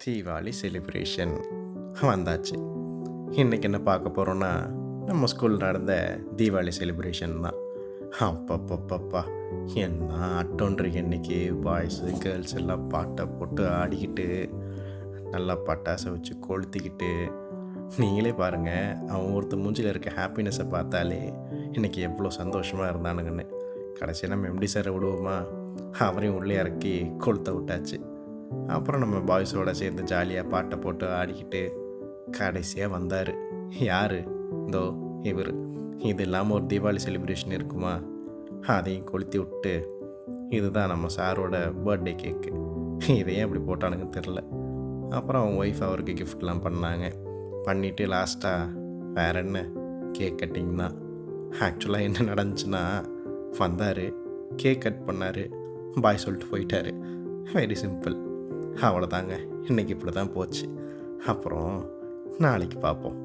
Deepavali celebration வந்தாச்சு. இன்றைக்கி என்ன பார்க்க போகிறோன்னா, நம்ம ஸ்கூல் நடந்த தீபாவளி செலிப்ரேஷன் தான். அப்பப்பப்பப்பா, என்ன ஆட்டோன்றீங்க இன்றைக்கி! பாய்ஸு கேர்ள்ஸ் எல்லாம் பாட்டை போட்டு ஆடிக்கிட்டு, நல்லா பட்டாசை வச்சு கொளுத்திக்கிட்டு, நீங்களே பாருங்கள், அவன் ஒருத்தர் மூஞ்சில் இருக்க ஹாப்பினஸை பார்த்தாலே இன்றைக்கி எவ்வளோ சந்தோஷமாக இருந்தானுங்கன்னு. கடைசியாக நம்ம எம்டி சாரை விடுவோமா, அவரையும் உள்ளே இறக்கி கொளுத்த விட்டாச்சு. அப்புறம் நம்ம பாய்ஸோடு சேர்ந்து ஜாலியாக பாட்டை போட்டு ஆடிக்கிட்டு கடைசியாக வந்தார். யார்? இதோ இவர். இது இல்லாமல் ஒரு தீபாவளி செலிப்ரேஷன் இருக்குமா? அதையும் கொளுத்தி விட்டு, இதுதான் நம்ம சாரோட பர்த்டே கேக்கு. இதையே அப்படி போட்டானுங்கன்னு தெரில. அப்புறம் அவங்க ஒய்ஃப் அவருக்கு கிஃப்ட்லாம் பண்ணாங்க. பண்ணிவிட்டு லாஸ்ட்டாக வேற என்ன, கேக் கட்டிங் தான். ஆக்சுவலாக என்ன நடந்துச்சுன்னா, வந்தார், கேக் கட் பண்ணார், பாய் சொல்லிட்டு போயிட்டார். Very simple. அவ்வளோதாங்க, இன்றைக்கி இப்படி தான் போச்சு. அப்புறம் நாளைக்கு பார்ப்போம்.